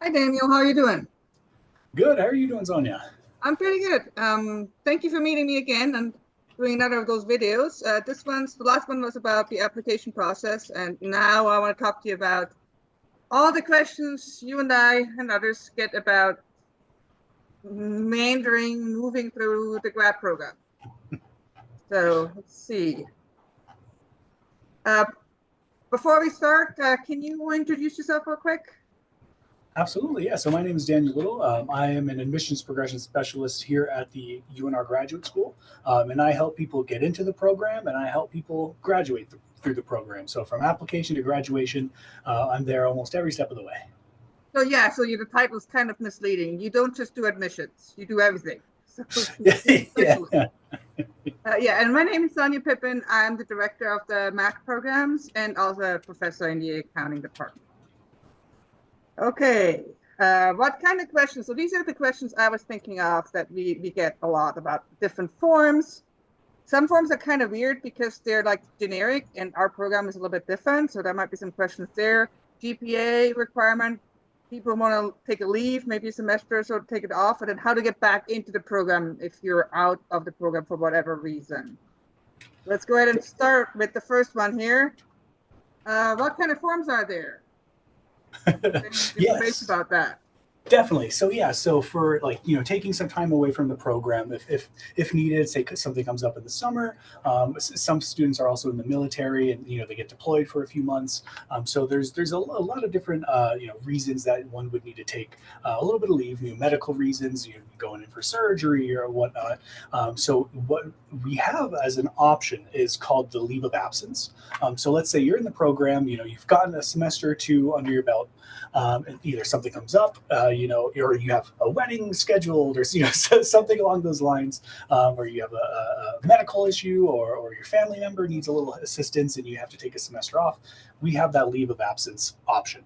Hi Daniel, how are you doing? Good. How are you doing, Sonia? I'm pretty good. Thank you for meeting me again and doing another of those videos. The last one was about the application process, and now I want to talk to you about all the questions you and I and others get about meandering, moving through the grad program. So let's see. Uh, Before we start, can you introduce yourself real quick? Absolutely. Yeah. So my name is Daniel Little. I am an admissions progression specialist here at the UNR Graduate School, and I help people get into the program and I help people graduate through the program. So from application to graduation, I'm there almost every step of the way. So yeah, the title is kind of misleading. You don't just do admissions; you do everything. So you're a specialist. Yeah. Yeah, and my name is Sonia Pippin. I'm the director of the MAcc programs and also a professor in the accounting department. Okay, what kind of questions? So these are the questions I was thinking of that we get a lot about different forms. Some forms are kind of weird because they're like generic and our program is a little bit different. So there might be some questions there. GPA requirement, people want to take a leave, maybe a semester or so to take it off, and then how to get back into the program if you're out of the program for whatever reason. Let's go ahead and start with the first one here. What kind of forms are there? Any information Yes. about that? Definitely. So yeah, so for like taking some time away from the program if needed, say something comes up in the summer. Some students are also in the military, and they get deployed for a few months. So there's a lot of different reasons that one would need to take a little bit of leave. Medical reasons, going in for surgery or whatnot. So what we have as an option is called the leave of absence. So let's say you're in the program, you've gotten a semester or two under your belt. And either something comes up, or you have a wedding scheduled, or something along those lines, or you have a medical issue, or your family member needs a little assistance, and you have to take a semester off. We have that leave of absence option.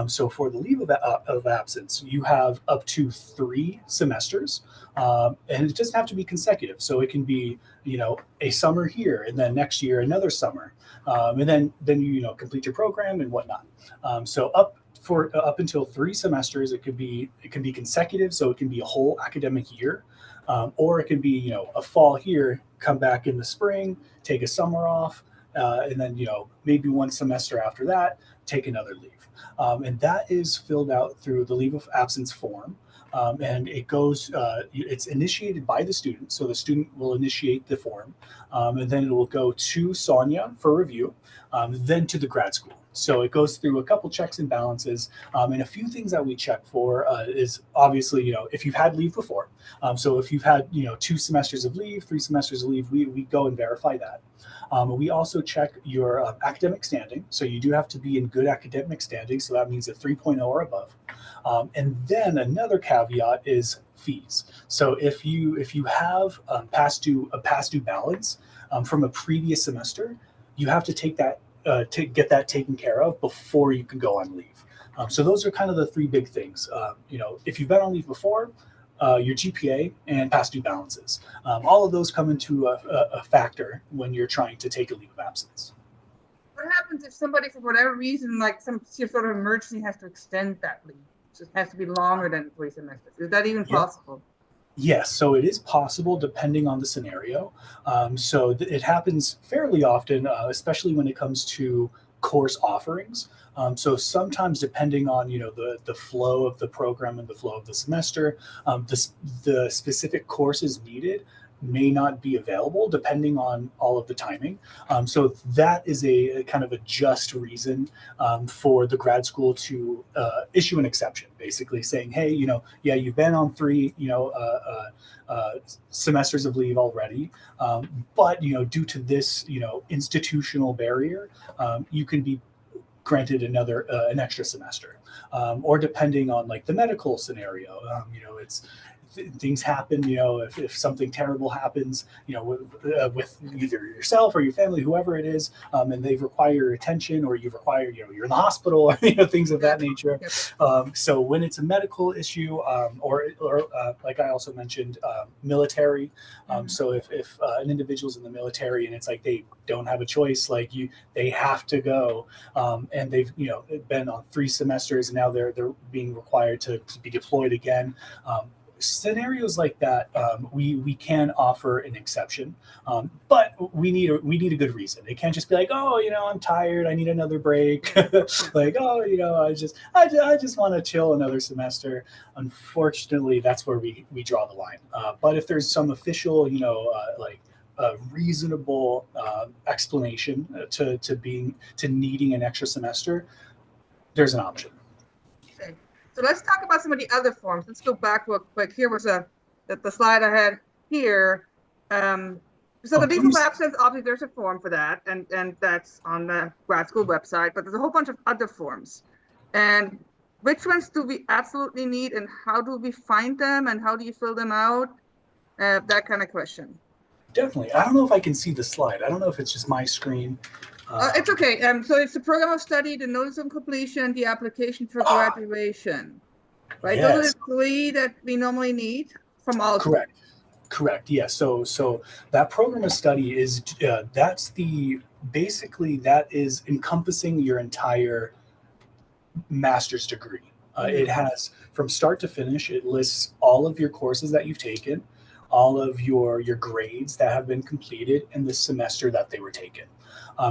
So for the leave of absence, you have up to 3 semesters, and it doesn't have to be consecutive. So it can be a summer here, and then next year another summer, and then complete your program and whatnot. So up until 3 semesters. It can be consecutive, so it can be a whole academic year, or it can be a fall here, come back in the spring, take a summer off, and then maybe one semester after that, take another leave, and that is filled out through the leave of absence form. And it's initiated by the student. So the student will initiate the form, and then it will go to Sonia for review, then to the grad school. So it goes through a couple checks and balances, and a few things that we check for is obviously if you've had leave before. So if you've had 2 semesters of leave, 3 semesters of leave, we go and verify that. We also check your academic standing. So you do have to be in good academic standing. So that means a 3.0 or above. And then another caveat is fees. So if you have a past due balance from a previous semester, you have to take that to get that taken care of before you can go on leave. So those are kind of the 3 big things. If you've been on leave before, your GPA and past due balances. All of those come into a factor when you're trying to take a leave of absence. What happens if somebody, for whatever reason, like some sort of emergency, has to extend that leave? It just has to be longer than 3 semesters. Is that even Yep. possible? Yes, so it is possible depending on the scenario. It happens fairly often, especially when it comes to course offerings. So sometimes, depending on the flow of the program and the flow of the semester, the specific courses needed may not be available depending on all of the timing. So that is a kind of a just reason for the grad school to issue an exception, basically saying, hey, yeah, you've been on 3 semesters of leave already, but due to this institutional barrier, you can be granted an extra semester, or depending on like the medical scenario, it's things happen, if something terrible happens, with either yourself or your family, whoever it is, and they require your attention, or you require, you're in the hospital, or things of that nature. So when it's a medical issue, or like I also mentioned, military. So if an individual's in the military and it's like they don't have a choice, like they have to go, and they've been on 3 semesters, and now they're being required to be deployed again. Scenarios like that, we can offer an exception, but we need a good reason. It can't just be like, oh, I'm tired, I need another break. Like, oh, I just want to chill another semester. Unfortunately, that's where we draw the line. But if there's some official, like a reasonable explanation to needing an extra semester, there's an option. Okay. So let's talk about some of the other forms. Let's go back real quick. Here was the slide I had here. So the default absence, obviously there's a form for that, and that's on the grad school website, but there's a whole bunch of other forms. And which ones do we absolutely need, and how do we find them, and how do you fill them out? That kind of question. Definitely. I don't know if I can see the slide. I don't know if it's just my screen. It's okay. So it's the program of study, the notice of completion, the application for graduation, right? Yes. Those are the 3 that we normally need from all. Correct. Yeah. So that program of study is that is encompassing your entire master's degree. It has, from start to finish, it lists all of your courses that you've taken, all of your grades that have been completed in the semester that they were taken.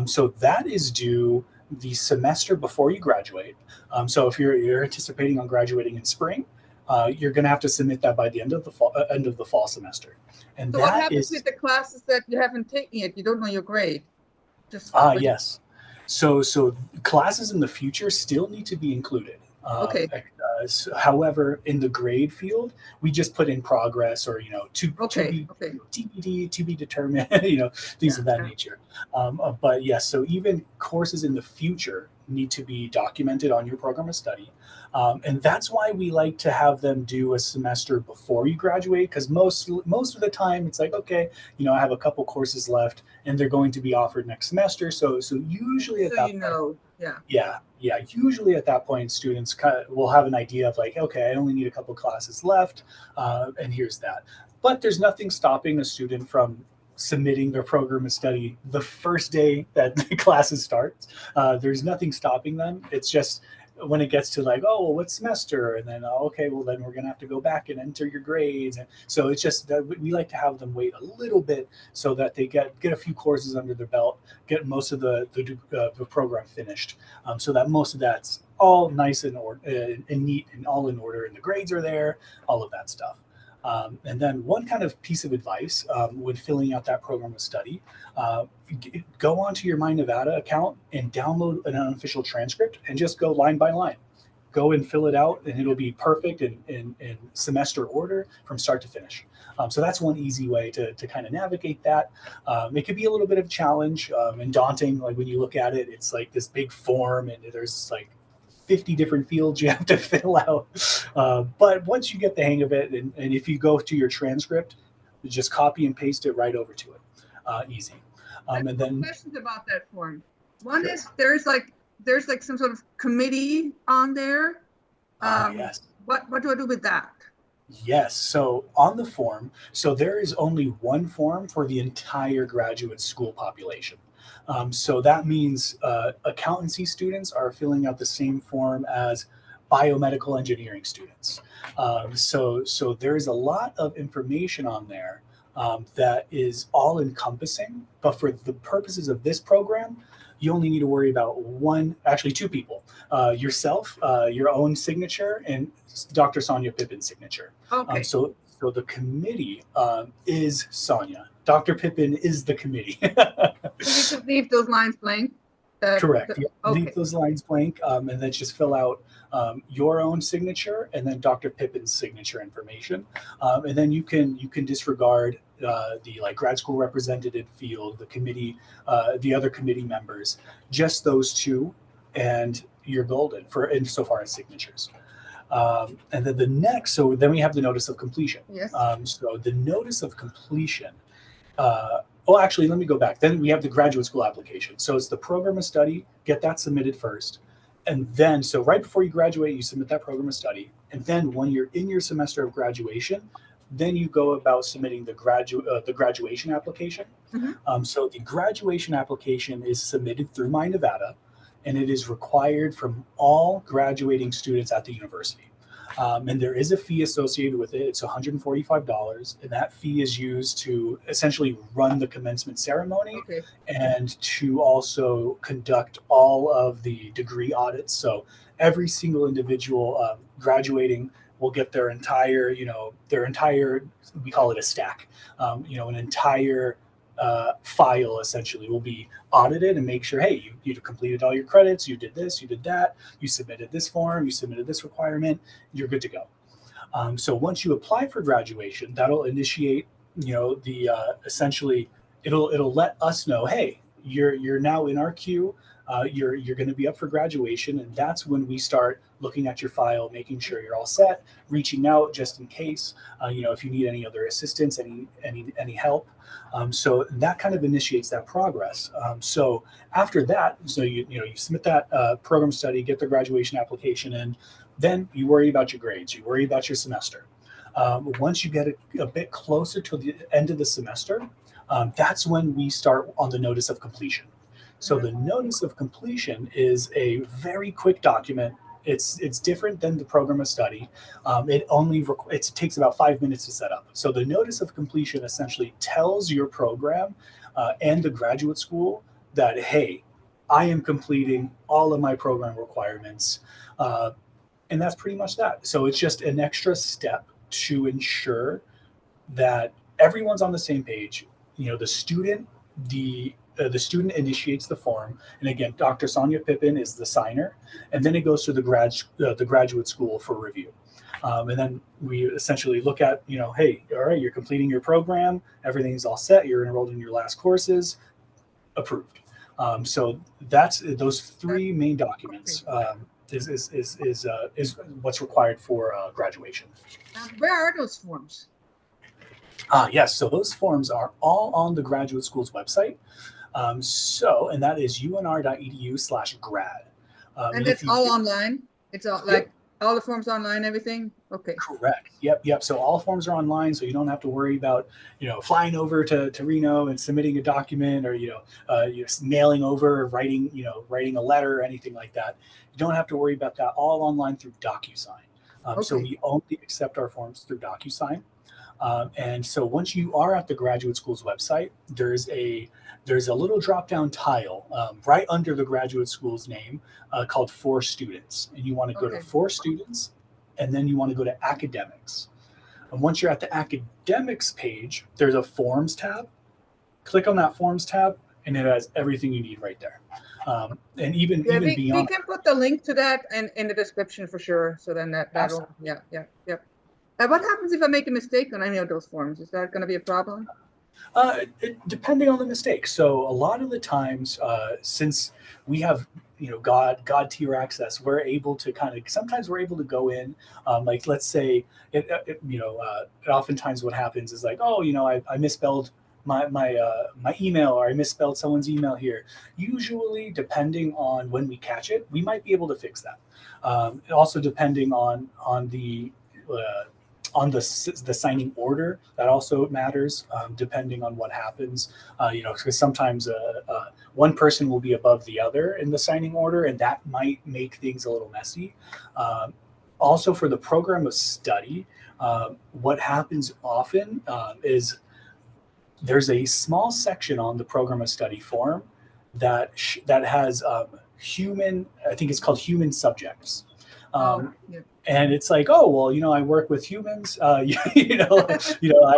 So that is due the semester before you graduate. So if you're anticipating on graduating in spring, you're going to have to submit that by the end of the fall semester. And so what happens with the classes that you haven't taken yet? You don't know your grade. Yes. So classes in the future still need to be included. Okay. However, in the grade field, we just put in progress, or to be TBD, to be determined, things of that nature. But yes, so even courses in the future need to be documented on your program of study. And that's why we like to have them do a semester before you graduate, because most of the time it's like, okay, I have a couple courses left and they're going to be offered next semester. So usually at that point, usually at that point, students will have an idea of like, okay, I only need a couple classes left, and here's that. But there's nothing stopping a student from submitting their program of study the first day that the classes start. There's nothing stopping them. It's just when it gets to like, oh, well, what semester? And then, okay, well, then we're going to have to go back and enter your grades. And so it's just that we like to have them wait a little bit so that they get a few courses under their belt, get most of the program finished, so that most of that's all nice and neat and all in order, and the grades are there, all of that stuff. And then one kind of piece of advice when filling out that program of study, go onto your My Nevada account and download an unofficial transcript and just go line by line. Go and fill it out, and it'll be perfect in semester order from start to finish. So that's one easy way to kind of navigate that. It could be a little bit of a challenge and daunting. Like when you look at it, it's like this big form, and there's like 50 different fields you have to fill out. But once you get the hang of it, and if you go to your transcript, you just copy and paste it right over to it. Easy. And then questions about that form. One is there's like some sort of committee on there. Yes. What do I do with that? Yes. So on the form, so there is only one form for the entire graduate school population. So that means accountancy students are filling out the same form as biomedical engineering students. So there is a lot of information on there that is all encompassing, but for the purposes of this program, you only need to worry about two people, yourself, your own signature, and Dr. Sonia Pippin's signature. Okay. So the committee is Sonia. Dr. Pippin is the committee. So you just leave those lines blank? Correct. Leave those lines blank, and then just fill out your own signature and then Dr. Pippin's signature information. And then you can disregard the like grad school representative field, the committee, the other committee members, just those two, and you're golden for insofar as signatures. And then the next, so then we have the notice of completion. Yes. So the notice of completion, oh, actually, let me go back. Then we have the graduate school application. So it's the program of study, get that submitted first. And then, so right before you graduate, you submit that program of study. And then when you're in your semester of graduation, then you go about submitting the graduation application. So the graduation application is submitted through My Nevada, and it is required from all graduating students at the university. And there is a fee associated with it. It's $145, and that fee is used to essentially run the commencement ceremony and to also conduct all of the degree audits. So every single individual graduating will get their entire, we call it a stack, an entire file essentially will be audited and make sure, hey, you completed all your credits, you did this, you did that, you submitted this form, you submitted this requirement, you're good to go. So once you apply for graduation, that'll initiate, essentially it'll let us know, hey, you're now in our queue. You're going to be up for graduation, and that's when we start looking at your file, making sure you're all set, reaching out just in case, if you need any other assistance, any help. So that kind of initiates that progress. So after that, so you submit that program study, get the graduation application in, then you worry about your grades, you worry about your semester. Once you get a bit closer to the end of the semester, that's when we start on the notice of completion. So the notice of completion is a very quick document. It's different than the program of study. It takes about 5 minutes to set up. So the notice of completion essentially tells your program and the graduate school that, hey, I am completing all of my program requirements. And that's pretty much that. So it's just an extra step to ensure that everyone's on the same page. The student initiates the form, and again, Dr. Sonia Pippin is the signer, and then it goes to the graduate school for review. And then we essentially look at, hey, all right, you're completing your program, everything's all set, you're enrolled in your last courses, approved. So that's those three main documents is what's required for graduation. Where are those forms? Yes, so those forms are all on the graduate school's website. And that is unr.edu/grad. And that's all online? It's all all the forms online, everything? Okay. Correct. Yep. So all forms are online, so you don't have to worry about, flying over to Reno and submitting a document or, you're mailing over, writing a letter or anything like that. You don't have to worry about that. All online through DocuSign. So we only accept our forms through DocuSign. And so once you are at the graduate school's website, there's a little drop-down tile right under the graduate school's name called For Students. And you want to go to For Students, and then you want to go to Academics. And once you're at the Academics page, there's a Forms tab. Click on that Forms tab, and it has everything you need right there. And even beyond. We can put the link to that in the description for sure. So then that'll, yeah. What happens if I make a mistake on any of those forms? Is that going to be a problem? Depending on the mistake. So a lot of the times, since we have God tier access, we're able to sometimes we're able to go in, like let's say oftentimes what happens is like, I misspelled my email, or I misspelled someone's email here. Usually, depending on when we catch it, we might be able to fix that. Also depending on the signing order, that also matters, depending on what happens, because sometimes one person will be above the other in the signing order, and that might make things a little messy. Also for the program of study, what happens often is there's a small section on the program of study form that has human, I think it's called human subjects. And it's like, oh, well, I work with humans. I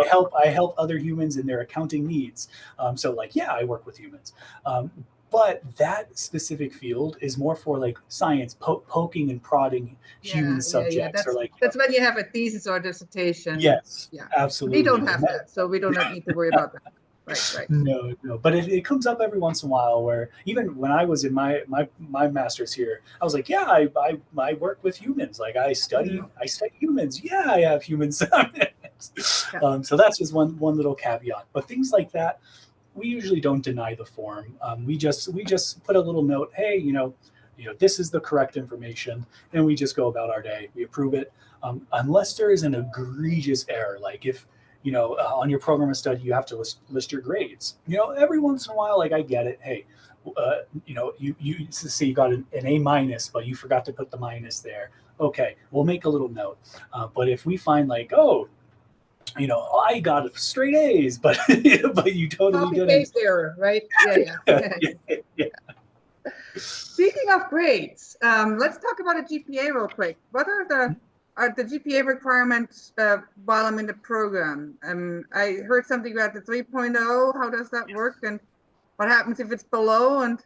help other humans in their accounting needs. So I work with humans. But that specific field is more for like science, poking and prodding human subjects. That's when you have a thesis or dissertation. Yes, absolutely. We don't have that, so we don't need to worry about that. right. No. But it comes up every once in a while where even when I was in my master's here, I was like, yeah, I work with humans. Like I study humans. Yeah, I have human subjects. Yeah. So that's just one little caveat. But things like that, we usually don't deny the form. We just put a little note. Hey, this is the correct information, and we just go about our day. We approve it, unless there is an egregious error, like if on your program of study you have to list your grades. Every once in a while, like I get it. Hey, you say you got an A minus, but you forgot to put the minus there. Okay, we'll make a little note. But if we find like, oh, I got straight A's, but but you totally Copy didn't. paste error, right? Yeah. Yeah. Speaking of grades, let's talk about a GPA real quick. What are the GPA requirements while I'm in the program? I heard something about the 3.0. How does that work? And what happens if it's below? And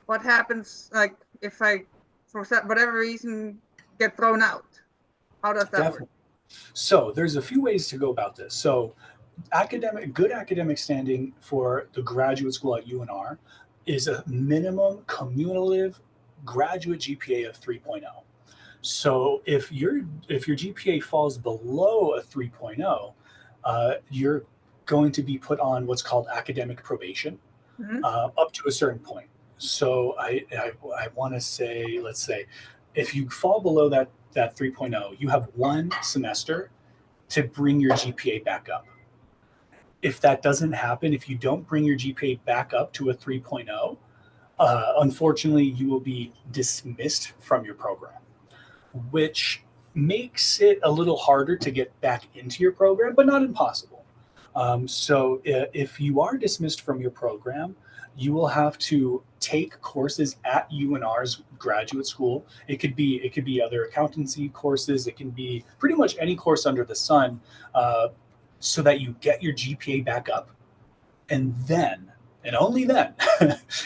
what happens like if I, for whatever reason, get thrown out? How does that Definitely. work? So there's a few ways to go about this. So good academic standing for the graduate school at UNR is a minimum cumulative graduate GPA of 3.0. So if your GPA falls below a 3.0, you're going to be put on what's called academic probation Mm-hmm. up to a certain point. So I want to say, let's say, if you fall below that 3.0, you have one semester to bring your GPA back up. If that doesn't happen, if you don't bring your GPA back up to a 3.0, unfortunately, you will be dismissed from your program, which makes it a little harder to get back into your program, but not impossible. So if you are dismissed from your program, you will have to take courses at UNR's graduate school. It could be other accountancy courses. It can be pretty much any course under the sun, so that you get your GPA back up, and then, and only then,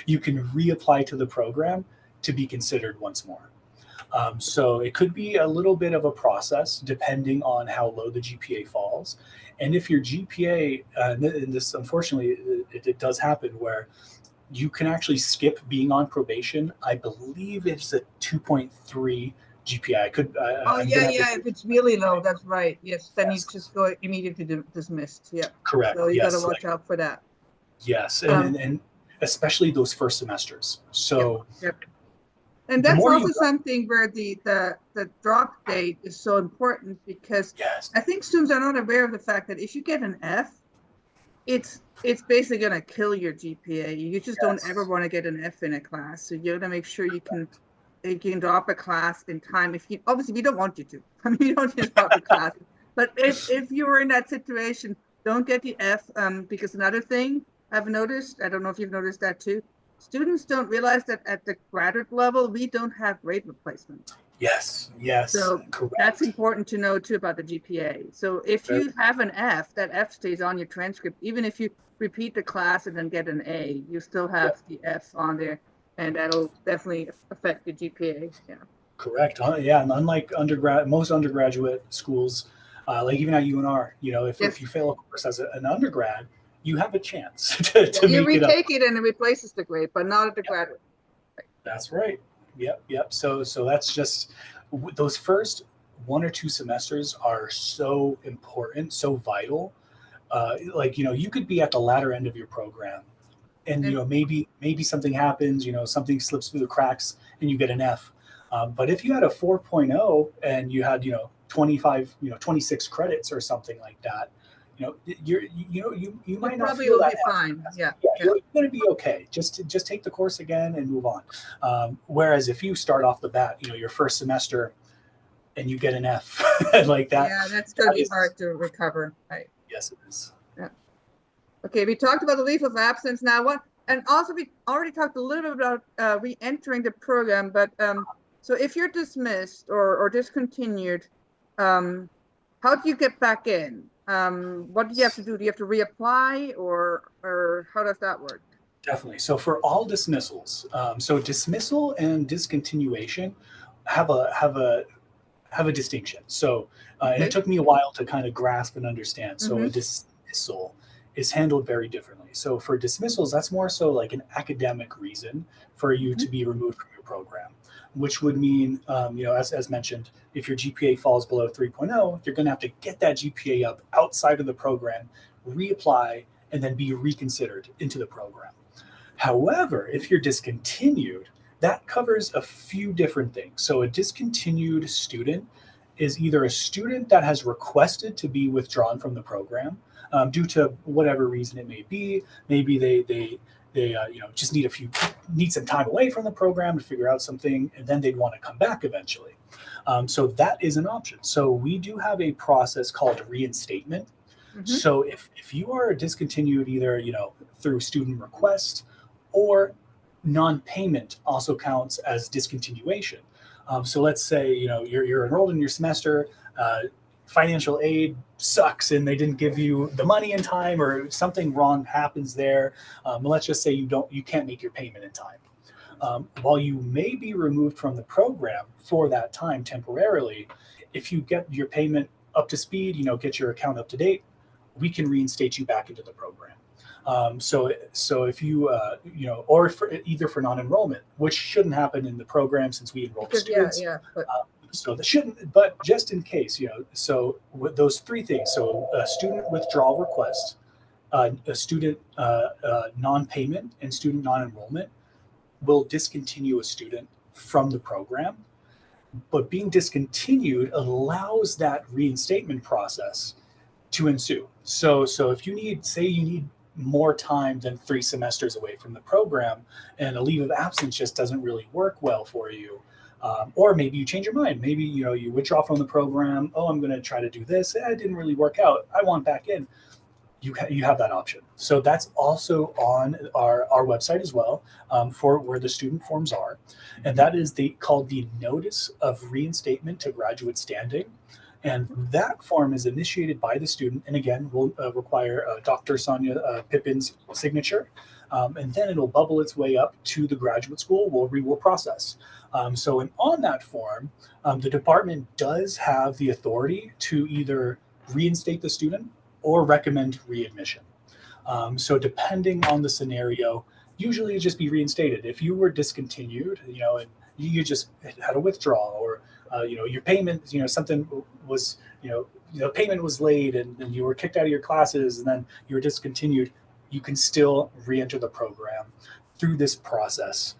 you can reapply to the program to be considered once more. So it could be a little bit of a process depending on how low the GPA falls. And if your GPA, and this unfortunately, it does happen where you can actually skip being on probation. I believe it's a 2.3 GPA. Oh, I'm yeah. gonna have to. If it's really low, that's right. Yes, then you Yes, just go immediately dismissed. Yeah. correct. So you got to Yes, watch out for that. yes, Um, and especially those first semesters. yep, So yep. And the that's more you also something where the drop date is so important because yes, I think students are not aware of the fact that if you get an F, it's basically gonna kill your GPA. You just don't ever yes, want to get an F in a class. So you gotta make sure you can drop a class in time. If you obviously we don't want you to. I mean, you don't just drop a class. But if you were in that situation, don't get the F. Because another thing I've noticed, I don't know if you've noticed that too. Students don't realize that at the graduate level, we don't have grade replacement. yes, So that's correct. important to know too about the GPA. So if Very you have an F, that F stays on your transcript. Even if you repeat the class and then get an A, you still yeah, have the F on there, and that'll definitely affect the GPA. Yeah. correct. Yeah, and unlike most undergraduate schools, like even at UNR, if Yes. you fail a course as an undergrad, you have a chance Yeah, to you make it up. retake it and it replaces the grade, but not at the Yep, graduate. that's right. Yep. So that's just those first 1 or 2 semesters are so important, so vital. Like you could be at the latter end of your program, and And maybe something happens, something slips through the cracks, and you get an F. But if you had a 4.0 and you had 25 26 credits or something like that, you you might not probably feel will that be F. fine. Yeah. Yeah, Yeah. you're going to be okay. Just take the course again and move on. Whereas if you start off the bat, your first semester and you get an F like that, Yeah, that's going to that be is, hard to recover. Right. yes, it is. Yeah. Okay, we talked about the leave of absence. Now, what, and also we already talked a little bit about re-entering the program. But so if you're dismissed or discontinued, um, how do you get back in? What do you have to do? Do you have to reapply, or how does that work? Definitely. So for all dismissals, so dismissal and discontinuation have a distinction. So and it Okay. took me a while to kind of grasp and understand. So a Mm-hmm. dismissal is handled very differently. So for dismissals, that's more so like an academic reason for you to be removed from your program, which would mean, as mentioned, if your GPA falls below 3.0, you're going to have to get that GPA up outside of the program, reapply, and then be reconsidered into the program. However, if you're discontinued, that covers a few different things. So a discontinued student is either a student that has requested to be withdrawn from the program due to whatever reason it may be. Maybe they just need some time away from the program to figure out something, and then they'd want to come back eventually. So that is an option. So we do have a process called reinstatement. So if you are discontinued either through student request or non-payment, also counts as discontinuation. So let's say you're enrolled in your semester, financial aid sucks and they didn't give you the money in time, or something wrong happens there. Let's just say you can't make your payment in time. While you may be removed from the program for that time temporarily, if you get your payment up to speed, get your account up to date, we can reinstate you back into the program. So if you, or either for non-enrollment, which shouldn't happen in the program since we enroll students. So that shouldn't, but just in case, so with those three things, so a student withdrawal request, a student non-payment, and student non-enrollment will discontinue a student from the program. But being discontinued allows that reinstatement process to ensue. So if you need more time than 3 semesters away from the program, and a leave of absence just doesn't really work well for you, or maybe you change your mind. Maybe you withdraw from the program. Oh, I'm going to try to do this. It didn't really work out. I want back in. You have that option. So that's also on our website as well, for where the student forms are, and that is called the Notice of Reinstatement to Graduate Standing. And that form is initiated by the student, and again, will require Dr. Sonia Pippin's signature, and then it'll bubble its way up to the graduate school where we will process. On that form, the department does have the authority to either reinstate the student or recommend readmission. So depending on the scenario, usually it'd just be reinstated. If you were discontinued, and you just had a withdrawal, or your payment, something was, payment was late, and you were kicked out of your classes, and then you were discontinued, you can still re-enter the program through this process.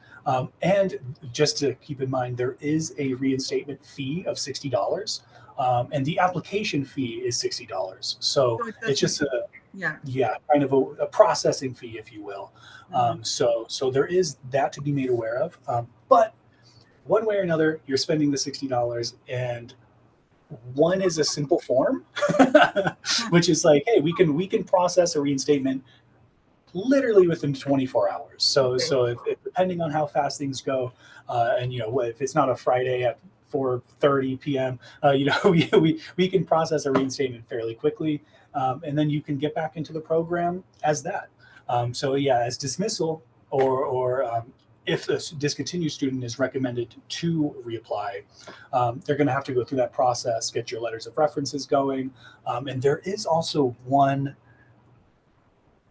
And just to keep in mind, there is a reinstatement fee of $60, and the application fee is $60. So it's just kind of a processing fee, if you will. So there is that to be made aware of. But one way or another, you're spending the $60, and one is a simple form, which is like, hey, we can process a reinstatement literally within 24 hours. So if depending on how fast things go, and if it's not a Friday at 4:30 p.m., we can process a reinstatement fairly quickly, and then you can get back into the program as that. As dismissal or if a discontinued student is recommended to reapply, they're going to have to go through that process, get your letters of references going. And there is also one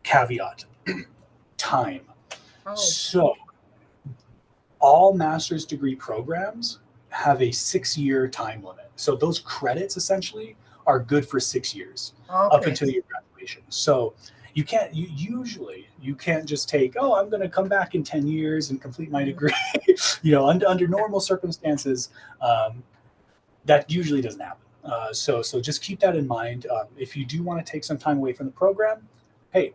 caveat: time. So all master's degree programs have a 6-year time limit. So those credits essentially are good for 6 years up until your graduation. So you can't just take, I'm going to come back in 10 years and complete my degree. Under normal circumstances, that usually doesn't happen. So just keep that in mind. If you do want to take some time away from the program, hey,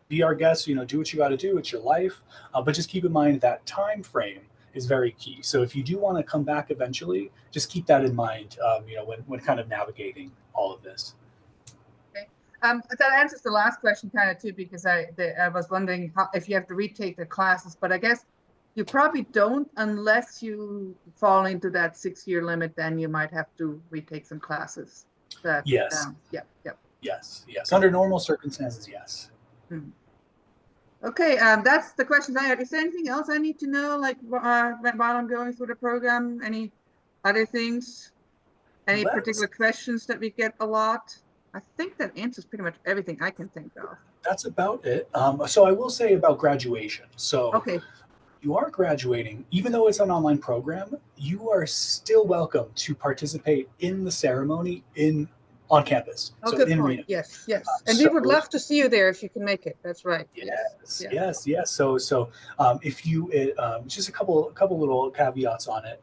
be our guest, do what you got to do. It's your life. But just keep in mind that time frame is very key. So if you do want to come back eventually, just keep that in mind, when kind of navigating all of this. That answers the last question kind of too, because I was wondering if you have to retake the classes, but I guess you probably don't unless you fall into that 6-year limit. Then you might have to retake some classes. Yes. Yes. Under normal circumstances, yes. Okay, that's the questions I had. Is there anything else I need to know, like while I'm going through the program? Any other things? Any particular questions that we get a lot? I think that answers pretty much everything I can think of. that's about it. So I will say about graduation. So Okay. you are graduating, even though it's an online program, you are still welcome to participate in the ceremony on campus. Oh, So good in point. Reno. Yes, yes. And we So would love to see you there if you can make it. That's right. Yes. yes, Yeah. yes, yes. So if you just a couple little caveats on it.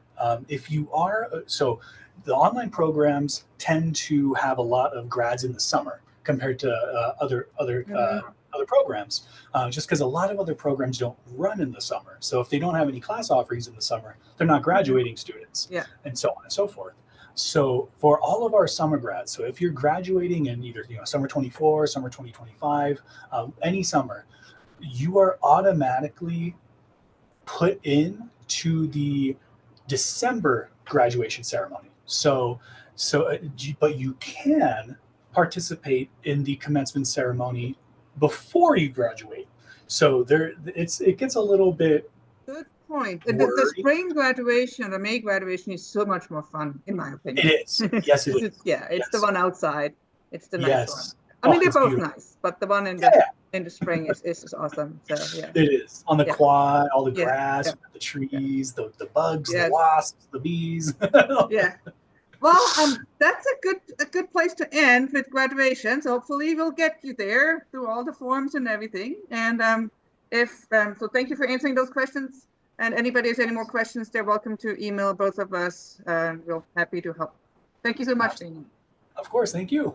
If you are so the online programs tend to have a lot of grads in the summer compared to Hmm. other programs, just because a lot of other programs don't run in the summer. So if they don't have any class offerings in the summer, they're not Hmm. graduating students, Yeah. and so on and so forth. So for all of our summer grads, so if you're graduating in either summer 24, summer 2025, any summer, you are automatically put in to the December graduation ceremony. But you can participate in the commencement ceremony before you graduate. So it gets a little bit Good point. And the wordy. spring graduation or May graduation is so much more fun, in my It opinion. is. Yes, it is. Yeah, it's the Yes. one outside. It's the nice one. Yes. I mean, Oh, they're it's both beautiful. nice, but the one Yeah, in the spring is awesome. So yeah, it is. On the yeah, quad, all the yeah, grass, yeah, the yeah. trees, the bugs, the Yes, wasps, the bees. yeah. Well, that's a good place to end with graduation. So hopefully we'll get you there through all the forms and everything. And if so, thank you for answering those questions. And anybody has any more questions, they're welcome to email both of us. We're happy to help. Thank you so much, Daniel. Of course. Thank you.